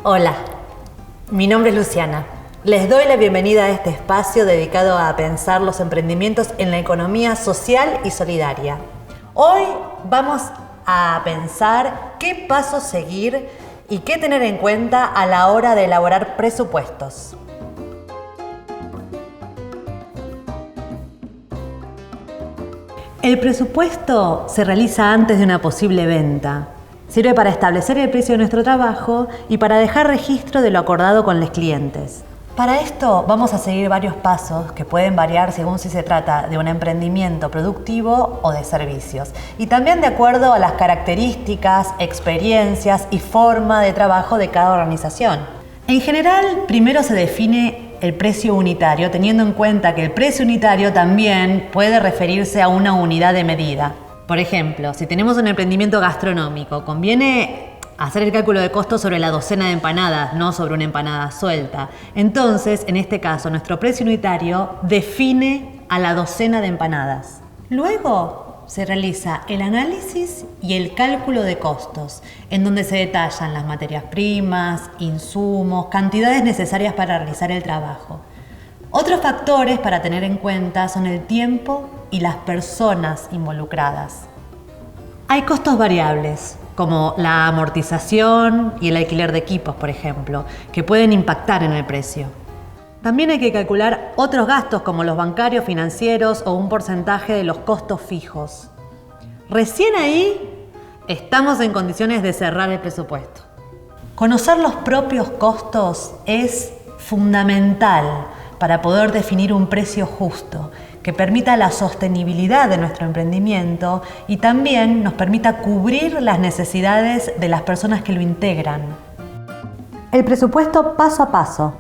Hola, mi nombre es Luciana. Les doy la bienvenida a este espacio dedicado a pensar los emprendimientos en la economía social y solidaria. Hoy vamos a pensar qué pasos seguir y qué tener en cuenta a la hora de elaborar presupuestos. El presupuesto se realiza antes de una posible venta. Sirve para establecer el precio de nuestro trabajo y para dejar registro de lo acordado con los clientes. Para esto vamos a seguir varios pasos que pueden variar según si se trata de un emprendimiento productivo o de servicios, y también de acuerdo a las características, experiencias y forma de trabajo de cada organización. En general, primero se define el precio unitario, teniendo en cuenta que el precio unitario también puede referirse a una unidad de medida. Por ejemplo, si tenemos un emprendimiento gastronómico, conviene hacer el cálculo de costos sobre la docena de empanadas, no sobre una empanada suelta. Entonces, en este caso, nuestro precio unitario define a la docena de empanadas. Luego se realiza el análisis y el cálculo de costos, en donde se detallan las materias primas, insumos, cantidades necesarias para realizar el trabajo. Otros factores para tener en cuenta son el tiempo y las personas involucradas. Hay costos variables, como la amortización y el alquiler de equipos, por ejemplo, que pueden impactar en el precio. También hay que calcular otros gastos como los bancarios, financieros o un porcentaje de los costos fijos. Recién ahí estamos en condiciones de cerrar el presupuesto. Conocer los propios costos es fundamental para poder definir un precio justo que permita la sostenibilidad de nuestro emprendimiento y también nos permita cubrir las necesidades de las personas que lo integran. El presupuesto paso a paso.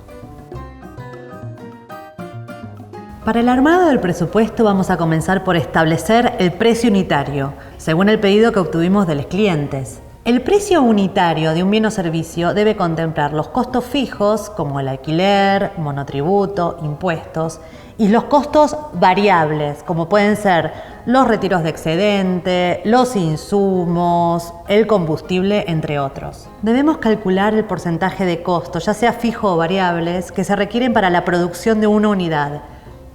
Para el armado del presupuesto vamos a comenzar por establecer el precio unitario, según el pedido que obtuvimos de los clientes. El precio unitario de un bien o servicio debe contemplar los costos fijos, como el alquiler, monotributo, impuestos, y los costos variables, como pueden ser los retiros de excedente, los insumos, el combustible, entre otros. Debemos calcular el porcentaje de costos, ya sea fijo o variables, que se requieren para la producción de una unidad.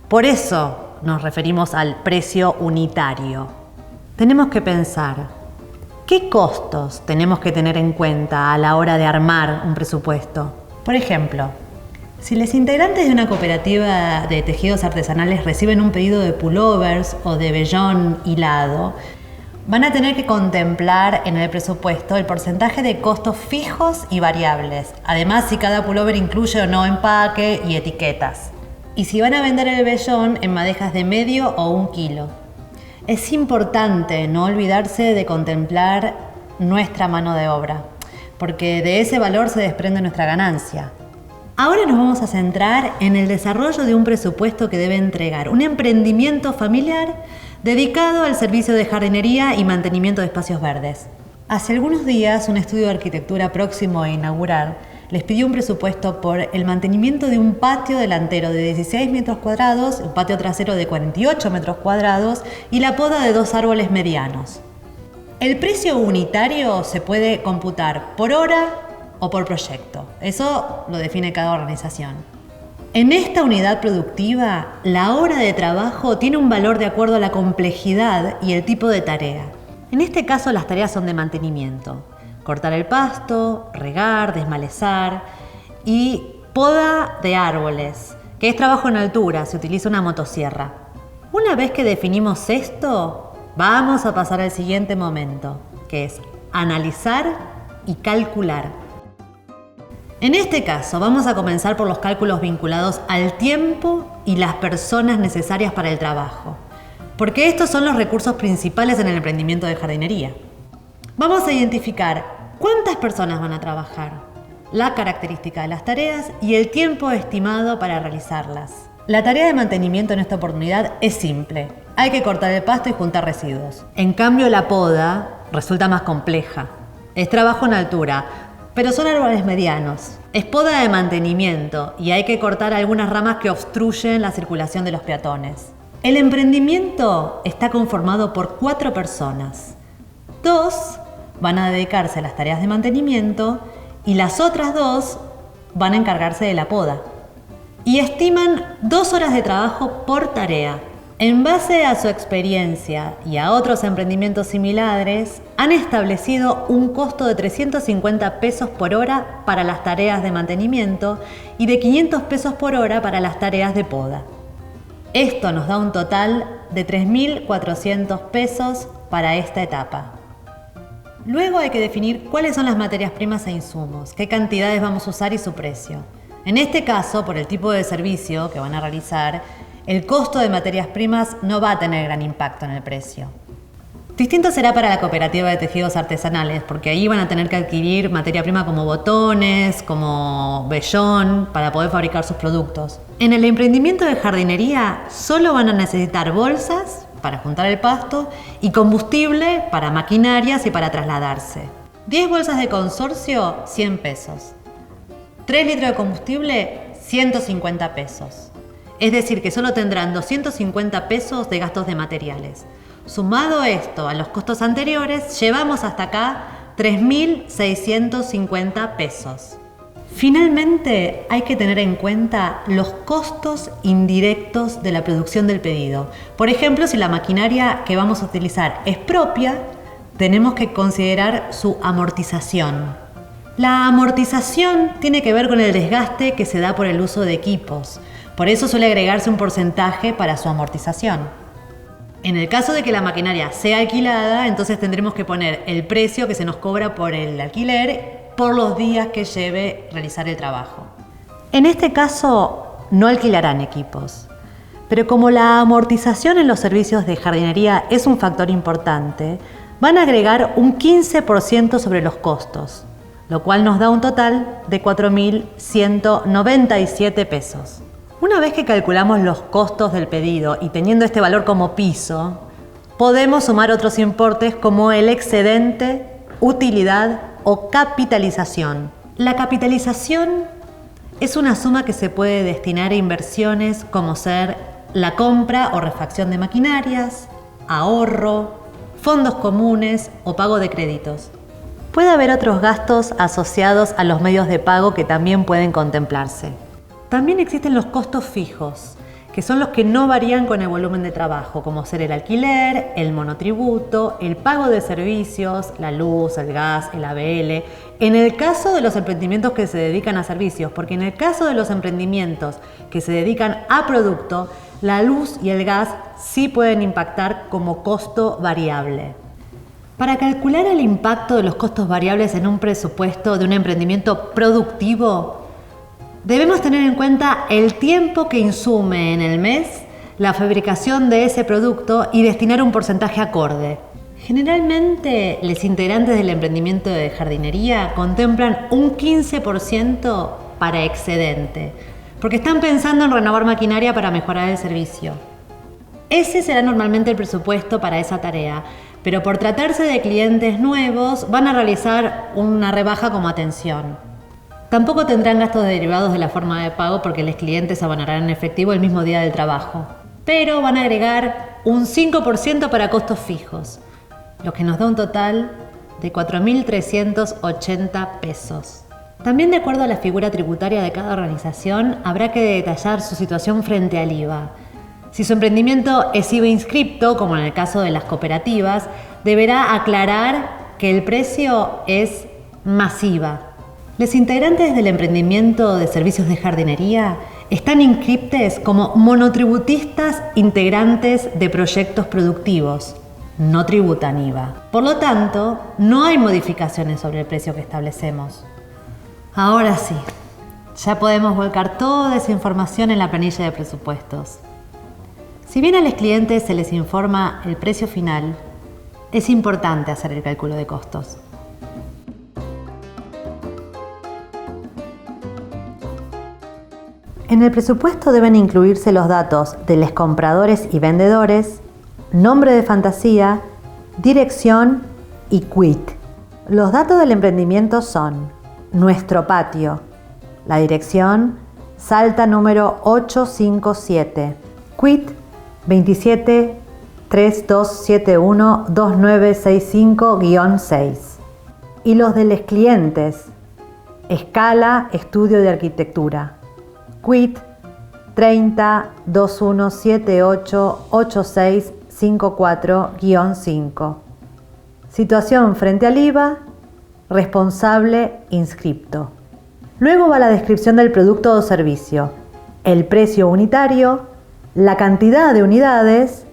Por eso nos referimos al precio unitario. Tenemos que pensar, ¿qué costos tenemos que tener en cuenta a la hora de armar un presupuesto? Por ejemplo, si los integrantes de una cooperativa de tejidos artesanales reciben un pedido de pullovers o de vellón hilado, van a tener que contemplar en el presupuesto el porcentaje de costos fijos y variables. Además, si cada pullover incluye o no empaque y etiquetas. Y si van a vender el vellón en madejas de medio o 1 kilo. Es importante no olvidarse de contemplar nuestra mano de obra, porque de ese valor se desprende nuestra ganancia. Ahora nos vamos a centrar en el desarrollo de un presupuesto que debe entregar un emprendimiento familiar dedicado al servicio de jardinería y mantenimiento de espacios verdes. Hace algunos días, un estudio de arquitectura próximo a inaugurar les pidió un presupuesto por el mantenimiento de un patio delantero de 16 metros cuadrados, un patio trasero de 48 metros cuadrados y la poda de 2 árboles medianos. El precio unitario se puede computar por hora o por proyecto. Eso lo define cada organización. En esta unidad productiva, la hora de trabajo tiene un valor de acuerdo a la complejidad y el tipo de tarea. En este caso, las tareas son de mantenimiento. Cortar el pasto, regar, desmalezar y poda de árboles, que es trabajo en altura, se utiliza una motosierra. Una vez que definimos esto, vamos a pasar al siguiente momento, que es analizar y calcular. En este caso, vamos a comenzar por los cálculos vinculados al tiempo y las personas necesarias para el trabajo, porque estos son los recursos principales en el emprendimiento de jardinería. Vamos a identificar cuántas personas van a trabajar, la característica de las tareas y el tiempo estimado para realizarlas. La tarea de mantenimiento en esta oportunidad es simple. Hay que cortar el pasto y juntar residuos. En cambio, la poda resulta más compleja. Es trabajo en altura, pero son árboles medianos. Es poda de mantenimiento y hay que cortar algunas ramas que obstruyen la circulación de los peatones. El emprendimiento está conformado por 4 personas. 2 van a dedicarse a las tareas de mantenimiento y las otras 2 van a encargarse de la poda. Y estiman 2 horas de trabajo por tarea. En base a su experiencia y a otros emprendimientos similares, han establecido un costo de 350 pesos por hora para las tareas de mantenimiento y de 500 pesos por hora para las tareas de poda. Esto nos da un total de 3.400 pesos para esta etapa. Luego hay que definir cuáles son las materias primas e insumos, qué cantidades vamos a usar y su precio. En este caso, por el tipo de servicio que van a realizar, el costo de materias primas no va a tener gran impacto en el precio. Distinto será para la cooperativa de tejidos artesanales, porque ahí van a tener que adquirir materia prima como botones, como vellón, para poder fabricar sus productos. En el emprendimiento de jardinería solo van a necesitar bolsas para juntar el pasto y combustible para maquinarias y para trasladarse. 10 bolsas de consorcio, 100 pesos. 3 litros de combustible, 150 pesos. Es decir, que solo tendrán 250 pesos de gastos de materiales. Sumado esto a los costos anteriores, llevamos hasta acá 3.650 pesos. Finalmente, hay que tener en cuenta los costos indirectos de la producción del pedido. Por ejemplo, si la maquinaria que vamos a utilizar es propia, tenemos que considerar su amortización. La amortización tiene que ver con el desgaste que se da por el uso de equipos. Por eso suele agregarse un porcentaje para su amortización. En el caso de que la maquinaria sea alquilada, entonces tendremos que poner el precio que se nos cobra por el alquiler por los días que lleve realizar el trabajo. En este caso, no alquilarán equipos. Pero como la amortización en los servicios de jardinería es un factor importante, van a agregar un 15% sobre los costos, lo cual nos da un total de 4.197 pesos. Una vez que calculamos los costos del pedido y teniendo este valor como piso, podemos sumar otros importes como el excedente, utilidad o capitalización. La capitalización es una suma que se puede destinar a inversiones como ser la compra o refacción de maquinarias, ahorro, fondos comunes o pago de créditos. Puede haber otros gastos asociados a los medios de pago que también pueden contemplarse. También existen los costos fijos, que son los que no varían con el volumen de trabajo, como ser el alquiler, el monotributo, el pago de servicios, la luz, el gas, el ABL. En el caso de los emprendimientos que se dedican a servicios, porque en el caso de los emprendimientos que se dedican a producto, la luz y el gas sí pueden impactar como costo variable. Para calcular el impacto de los costos variables en un presupuesto de un emprendimiento productivo, debemos tener en cuenta el tiempo que insume en el mes la fabricación de ese producto y destinar un porcentaje acorde. Generalmente, los integrantes del emprendimiento de jardinería contemplan un 15% para excedente, porque están pensando en renovar maquinaria para mejorar el servicio. Ese será normalmente el presupuesto para esa tarea, pero por tratarse de clientes nuevos van a realizar una rebaja como atención. Tampoco tendrán gastos derivados de la forma de pago porque los clientes abonarán en efectivo el mismo día del trabajo. Pero van a agregar un 5% para costos fijos, lo que nos da un total de 4.380 pesos. También de acuerdo a la figura tributaria de cada organización, habrá que detallar su situación frente al IVA. Si su emprendimiento es IVA inscripto, como en el caso de las cooperativas, deberá aclarar que el precio es masiva. Los integrantes del emprendimiento de servicios de jardinería están inscriptos como monotributistas integrantes de proyectos productivos. No tributan IVA. Por lo tanto, no hay modificaciones sobre el precio que establecemos. Ahora sí, ya podemos volcar toda esa información en la planilla de presupuestos. Si bien a los clientes se les informa el precio final, es importante hacer el cálculo de costos. En el presupuesto deben incluirse los datos de los compradores y vendedores, nombre de fantasía, dirección y quit. Los datos del emprendimiento son nuestro patio, la dirección Salta número 857, quit 2732712965-6 y los de los clientes Escala Estudio de Arquitectura. Quit 30 2178 8654-5. Situación frente al IVA. Responsable inscripto. Luego va la descripción del producto o servicio, el precio unitario, la cantidad de unidades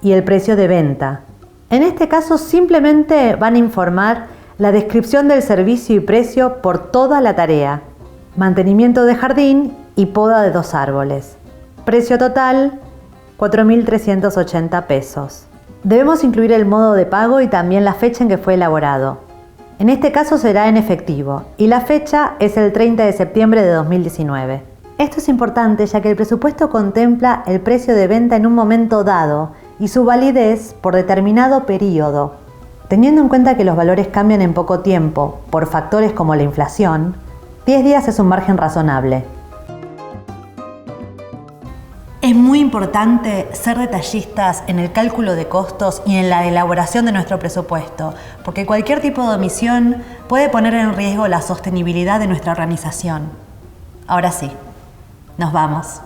y el precio de venta. En este caso simplemente van a informar la descripción del servicio y precio por toda la tarea, mantenimiento de jardín y poda de 2 árboles. Precio total, 4.380 pesos. Debemos incluir el modo de pago y también la fecha en que fue elaborado. En este caso será en efectivo y la fecha es el 30 de septiembre de 2019. Esto es importante ya que el presupuesto contempla el precio de venta en un momento dado y su validez por determinado periodo. Teniendo en cuenta que los valores cambian en poco tiempo por factores como la inflación, 10 días es un margen razonable. Es muy importante ser detallistas en el cálculo de costos y en la elaboración de nuestro presupuesto, porque cualquier tipo de omisión puede poner en riesgo la sostenibilidad de nuestra organización. Ahora sí, nos vamos.